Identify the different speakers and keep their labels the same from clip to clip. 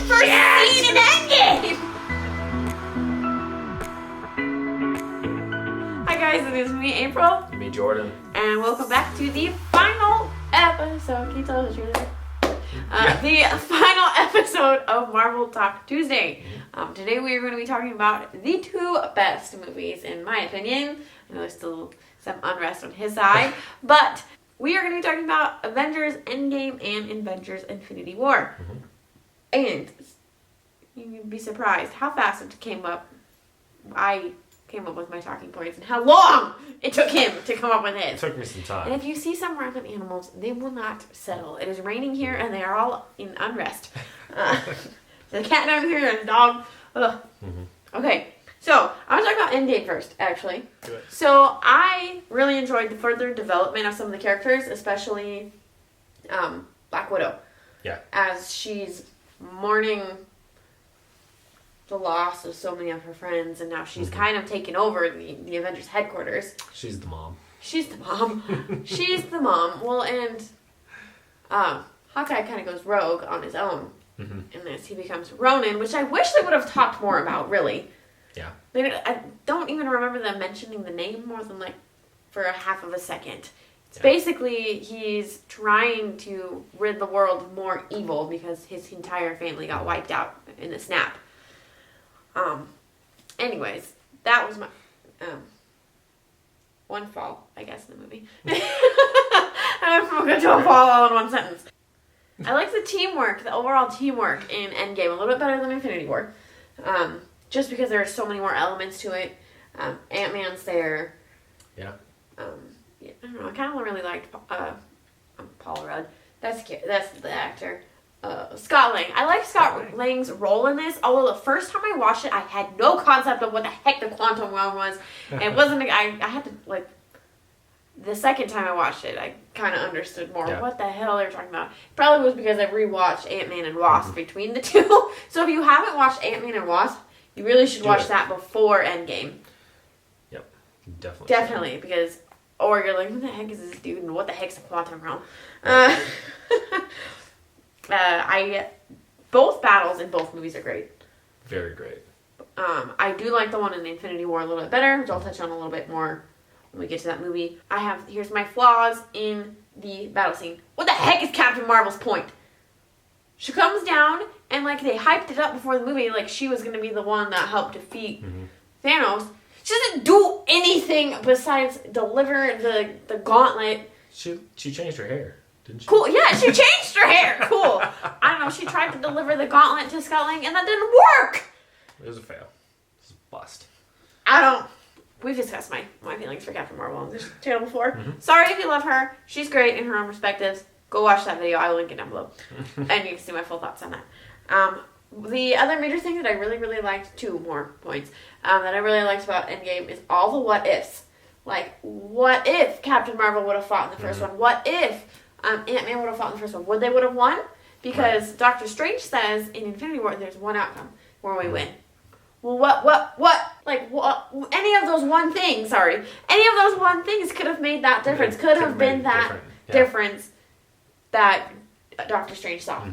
Speaker 1: first scene in Endgame! Hi guys, it is me, April.
Speaker 2: And me, Jordan.
Speaker 1: And welcome back to the final episode. Can you tell us the final episode of Marvel Talk Tuesday. Today we are going to be talking about the two best movies, in my opinion. I know there's still some unrest on his side, but we are going to be talking about Avengers Endgame and Avengers Infinity War. And you'd be surprised how fast it came up. I came up with my talking points and how long it took him to come up with it.
Speaker 2: It took me some time.
Speaker 1: And if you see some random animals, they will not settle. It is raining here and they are all in unrest. The cat down here and the dog. Ugh. Okay, so I was talking about Endgame first, actually.
Speaker 2: Good.
Speaker 1: So I really enjoyed the further development of some of the characters, especially Black Widow.
Speaker 2: Yeah.
Speaker 1: As she's mourning the loss of so many of her friends, and now she's kind of taken over the Avengers headquarters.
Speaker 2: She's the mom.
Speaker 1: She's the mom. She's the mom. Well, and Hawkeye kind of goes rogue on his own in this. He becomes Ronin, which I wish they would have talked more about, really.
Speaker 2: Yeah.
Speaker 1: I don't even remember them mentioning the name more than, like, for a half of a second. It's
Speaker 2: Yeah.
Speaker 1: basically he's trying to rid the world of more evil because his entire family got wiped out in the snap. Anyways, that was my one fall, I guess, in the movie. I'm from good to a fall all in one sentence. I like the teamwork, the overall teamwork in Endgame a little bit better than Infinity War. Just because there are so many more elements to it. Ant-Man's there.
Speaker 2: Yeah.
Speaker 1: Yeah, I don't know. I kind of really liked Paul Rudd. That's the actor. Scott Lang. I like Scott Lang's role in this. Although the first time I watched it, I had no concept of what the heck the quantum realm was. And it wasn't. I had to, like, the second time I watched it, I kind of understood more what the hell they were talking about. Probably was because I rewatched Ant-Man and Wasp between the two. So if you haven't watched Ant-Man and Wasp, you really should watch that before Endgame.
Speaker 2: Yep. Definitely.
Speaker 1: Definitely, because, or you're like, who the heck is this dude and what the heck's the quantum realm? Both battles in both movies are great.
Speaker 2: Very great.
Speaker 1: I do like the one in Infinity War a little bit better, which I'll touch on a little bit more when we get to that movie. Here's my flaws in the battle scene. What the heck is Captain Marvel's point? She comes down, and, like, they hyped it up before the movie, like she was going to be the one that helped defeat Thanos. She doesn't do anything besides deliver the gauntlet.
Speaker 2: She changed her hair, didn't she?
Speaker 1: Cool, yeah, she changed her hair. Cool. I don't know, she tried to deliver the gauntlet to Scott Lang, and that didn't work.
Speaker 2: It was a fail. It was a bust.
Speaker 1: We've discussed my feelings for Captain Marvel on this channel before. Sorry if you love her. She's great in her own perspectives. Go watch that video. I will link it down below. And you can see my full thoughts on that. The other major thing that I really, really liked, two more points, that I really liked about Endgame is all the what ifs. Like, what if Captain Marvel would have fought in the first one? What if Ant-Man would have fought in the first one? Would they would have won? Because Doctor Strange says in Infinity War there's one outcome where we win. Well, any of those one things could have made that difference. Could have been that difference that Doctor Strange saw.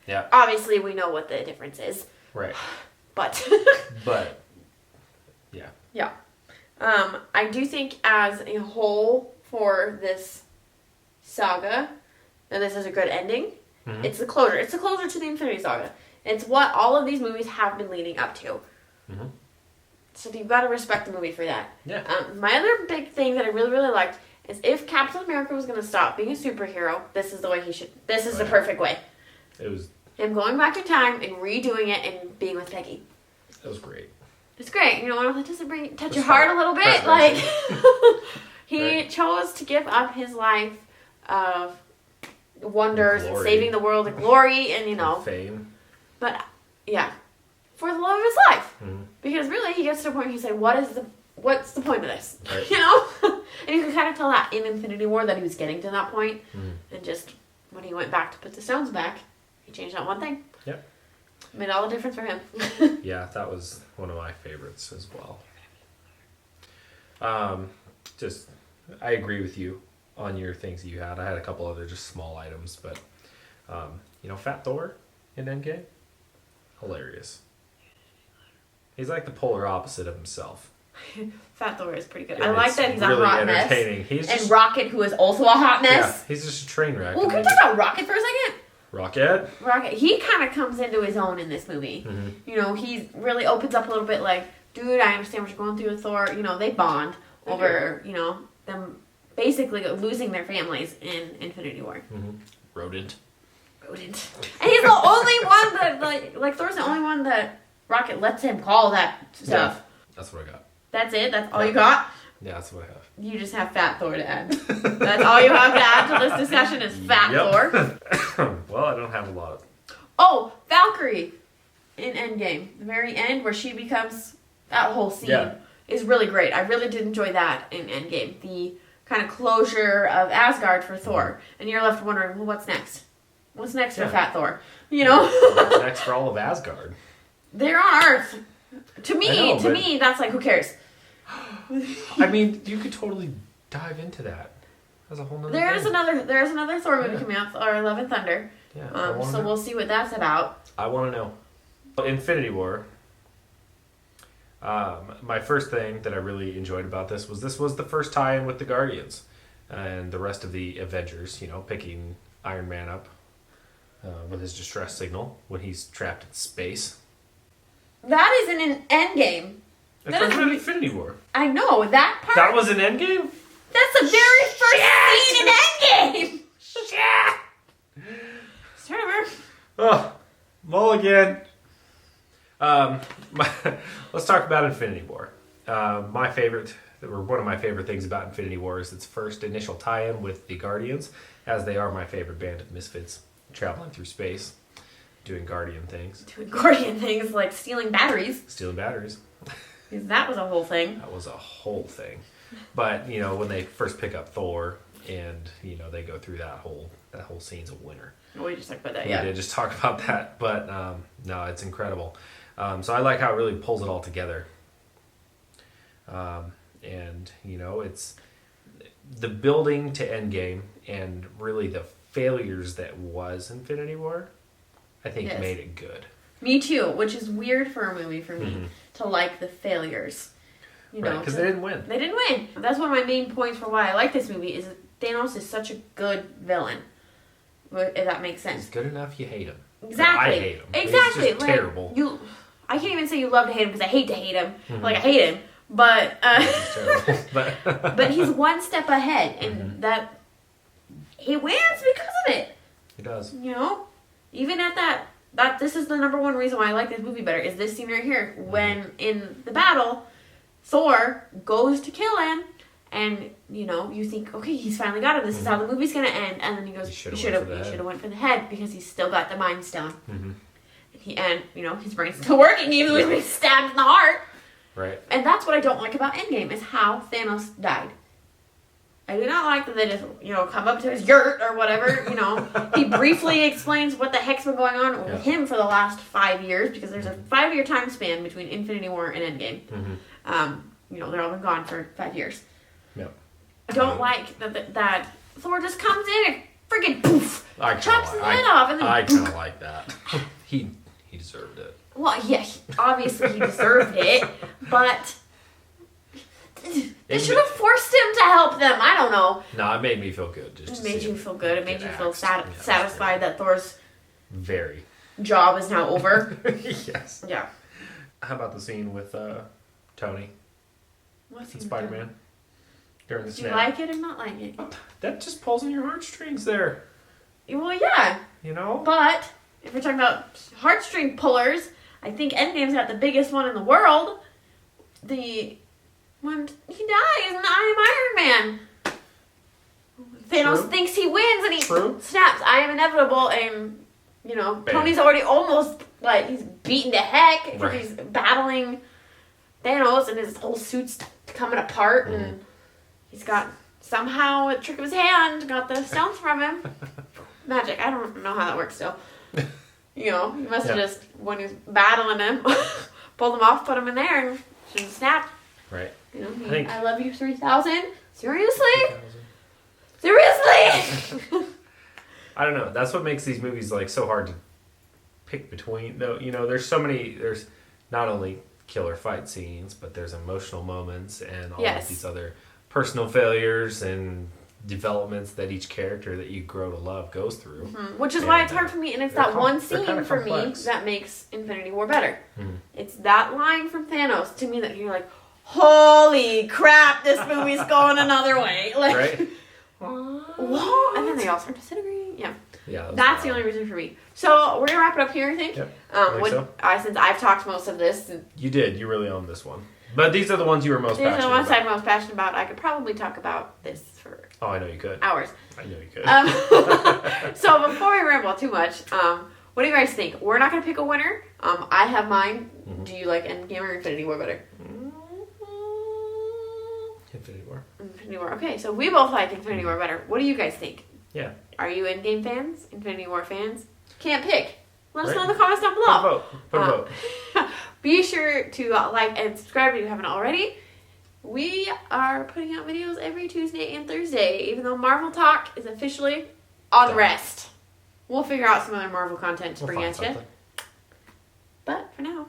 Speaker 2: Yeah.
Speaker 1: Obviously, we know what the difference is.
Speaker 2: Right.
Speaker 1: But.
Speaker 2: Yeah.
Speaker 1: Yeah. I do think as a whole for this saga, that this is a good ending. It's the closure. It's the closure to the Infinity Saga. It's what all of these movies have been leading up to. So you've got to respect the movie for that.
Speaker 2: Yeah.
Speaker 1: My other big thing that I really, really liked is if Captain America was going to stop being a superhero, this is the way he should. This is the perfect way.
Speaker 2: It was.
Speaker 1: Him going back in time and redoing it and being with Peggy.
Speaker 2: It was great.
Speaker 1: It's great. You know, it doesn't touch your heart a little bit. Like, he chose to give up his life of wonders and saving the world and glory and, you know.
Speaker 2: Fame.
Speaker 1: But, yeah. For the love of his life. Because really, he gets to a point where he's like, what's the point of this?
Speaker 2: Right.
Speaker 1: You know? And you can kind of tell that in Infinity War that he was getting to that point. And just, when he went back to put the stones back, he changed that one thing.
Speaker 2: Yep.
Speaker 1: Made all the difference for him.
Speaker 2: Yeah, that was one of my favorites as well. I agree with you on your things that you had. I had a couple other just small items, but Fat Thor in Endgame. hilarious. He's like the polar opposite of himself.
Speaker 1: Fat Thor is pretty good.
Speaker 2: And
Speaker 1: I like
Speaker 2: it's
Speaker 1: that he's
Speaker 2: really
Speaker 1: a hot mess.
Speaker 2: entertaining. He's
Speaker 1: And
Speaker 2: just,
Speaker 1: Rocket, who is also a hot
Speaker 2: yeah,
Speaker 1: mess.
Speaker 2: he's just a train wreck.
Speaker 1: Well, can we talk about Rocket for a second?
Speaker 2: Rocket?
Speaker 1: Rocket, he kind of comes into his own in this movie.
Speaker 2: Mm-hmm.
Speaker 1: You know, he really opens up a little bit like, dude, I understand what you're going through with Thor. You know, they bond over, you know, them basically losing their families in Infinity War.
Speaker 2: Mm-hmm. Rodent.
Speaker 1: And he's the only one that, like Thor's the only one that Rocket lets him call that stuff.
Speaker 2: Yeah, that's what I got.
Speaker 1: That's it? That's all you got?
Speaker 2: Yeah, that's what I have.
Speaker 1: You just have Fat Thor to add. That's all you have to add to this discussion is Fat Thor.
Speaker 2: Well, I don't have a lot of...
Speaker 1: Oh, Valkyrie in Endgame. The very end where she becomes... That whole scene is really great. I really did enjoy that in Endgame. The kind of closure of Asgard for Thor. And you're left wondering, well, what's next? What's next for Fat Thor? You know?
Speaker 2: What's next for all of Asgard?
Speaker 1: They're on Earth. To me, that's like, who cares?
Speaker 2: I mean, you could totally dive into that. That's a whole nother
Speaker 1: There's
Speaker 2: thing.
Speaker 1: another Thor movie coming out, or Love and Thunder.
Speaker 2: Yeah,
Speaker 1: So we'll see what that's about.
Speaker 2: I want to know. Infinity War. My first thing that I really enjoyed about this was the first tie-in with the Guardians and the rest of the Avengers. You know, picking Iron Man up with his distress signal when he's trapped in space.
Speaker 1: That isn't an Endgame.
Speaker 2: It's in Infinity War.
Speaker 1: I know that part.
Speaker 2: That was an Endgame?
Speaker 1: That's the very first scene in Endgame.
Speaker 2: Shit!
Speaker 1: Turner.
Speaker 2: Oh, mulligan. Let's talk about Infinity War. One of my favorite things about Infinity War is its first initial tie-in with the Guardians, as they are my favorite band of misfits, traveling through space, doing Guardian things.
Speaker 1: Doing Guardian things like stealing batteries.
Speaker 2: Stealing batteries.
Speaker 1: Because that was a whole thing.
Speaker 2: That was a whole thing. But, you know, when they first pick up Thor and, you know, they go through that whole scene's a winner.
Speaker 1: We just talked about that,
Speaker 2: We did just talk about that, but no, it's incredible. So I like how it really pulls it all together. And, you know, it's the building to Endgame and really the failures that was Infinity War, I think made it good.
Speaker 1: Me too, which is weird for a movie for me to like the failures. You know,
Speaker 2: because they didn't win.
Speaker 1: They didn't win. That's one of my main points for why I like this movie is that Thanos is such a good villain. If that makes sense.
Speaker 2: He's good enough, you hate him.
Speaker 1: Exactly.
Speaker 2: I hate him.
Speaker 1: Exactly.
Speaker 2: He's just terrible.
Speaker 1: I can't even say you love to hate him because I hate to hate him. Like I hate him, but
Speaker 2: He's terrible.
Speaker 1: but he's one step ahead, and that he wins because of it.
Speaker 2: He does.
Speaker 1: You know, even at that this is the number one reason why I like this movie better is this scene right here when in the battle, Thor goes to kill him. And, you know, you think, okay, he's finally got him. This is how the movie's going to end. And then he goes, you should have went for the head because he's still got the Mind Stone. And, you know, his brain's still working even though he's been stabbed in the heart.
Speaker 2: Right.
Speaker 1: And that's what I don't like about Endgame is how Thanos died. I do not like that they just, you know, come up to his yurt or whatever, you know. He briefly explains what the heck's been going on with him for the last 5 years because there's a 5-year time span between Infinity War and Endgame. You know, they're all been gone for 5 years.
Speaker 2: Yep.
Speaker 1: I don't like that Thor just comes in and freaking poof, chops his head off, and then
Speaker 2: I kind of like that. He deserved it.
Speaker 1: Well, yeah, obviously he deserved it, but they should have forced him to help them. I don't know.
Speaker 2: No, it made me feel good.
Speaker 1: It made you feel good. It made you feel satisfied that Thor's
Speaker 2: very
Speaker 1: job is now over.
Speaker 2: Yes.
Speaker 1: Yeah.
Speaker 2: How about the scene with Tony?
Speaker 1: What's
Speaker 2: and Spider-Man? During the
Speaker 1: Do
Speaker 2: snap.
Speaker 1: you like it or not like it?
Speaker 2: That just pulls on your heartstrings there.
Speaker 1: Well, yeah.
Speaker 2: You know?
Speaker 1: But if we're talking about heartstring pullers, I think Endgame's got the biggest one in the world. When he dies in I Am Iron Man. Thanos thinks he wins and he snaps, I am inevitable, and, you know,
Speaker 2: Bam.
Speaker 1: Tony's already almost, like, he's beaten to heck because he's battling Thanos and his whole suit's coming apart and he's got, somehow, a trick of his hand, got the stones from him. Magic. I don't know how that works still. You know, he must have just, when he was battling him, pulled him off, put him in there, and should have snapped.
Speaker 2: Right.
Speaker 1: You know, I love you 3000. Seriously? Seriously?
Speaker 2: I don't know. That's what makes these movies, like, so hard to pick between. Though there's so many. There's not only killer fight scenes, but there's emotional moments and all of these other personal failures and developments that each character that you grow to love goes through.
Speaker 1: Which is why it's hard for me, and it's that one scene for me that makes Infinity War better. It's that line from Thanos to me that you're like, holy crap, this movie's going another way. Like,
Speaker 2: right?
Speaker 1: Whoa, and then they all start disintegrating.
Speaker 2: Yeah,
Speaker 1: that's the only reason for me. So we're gonna wrap it up here, I think.
Speaker 2: Yep.
Speaker 1: Since I've talked most of this.
Speaker 2: You did. You really owned this one. But these are the ones you were most passionate about. These are the ones
Speaker 1: I'm most passionate about. I could probably talk about this for
Speaker 2: I know you could.
Speaker 1: Hours.
Speaker 2: I know you could.
Speaker 1: So before we ramble too much, what do you guys think? We're not gonna pick a winner. I have mine. Do you like Endgame or Infinity War better?
Speaker 2: Infinity War.
Speaker 1: Infinity War. Okay, so we both like Infinity War better. What do you guys think?
Speaker 2: Yeah.
Speaker 1: Are you Endgame fans? Infinity War fans? Can't pick. Let us know in the comments down below.
Speaker 2: Put a vote.
Speaker 1: Be sure to like and subscribe if you haven't already. We are putting out videos every Tuesday and Thursday, even though Marvel Talk is officially on rest. We'll figure out some other Marvel content to bring at you. But for now,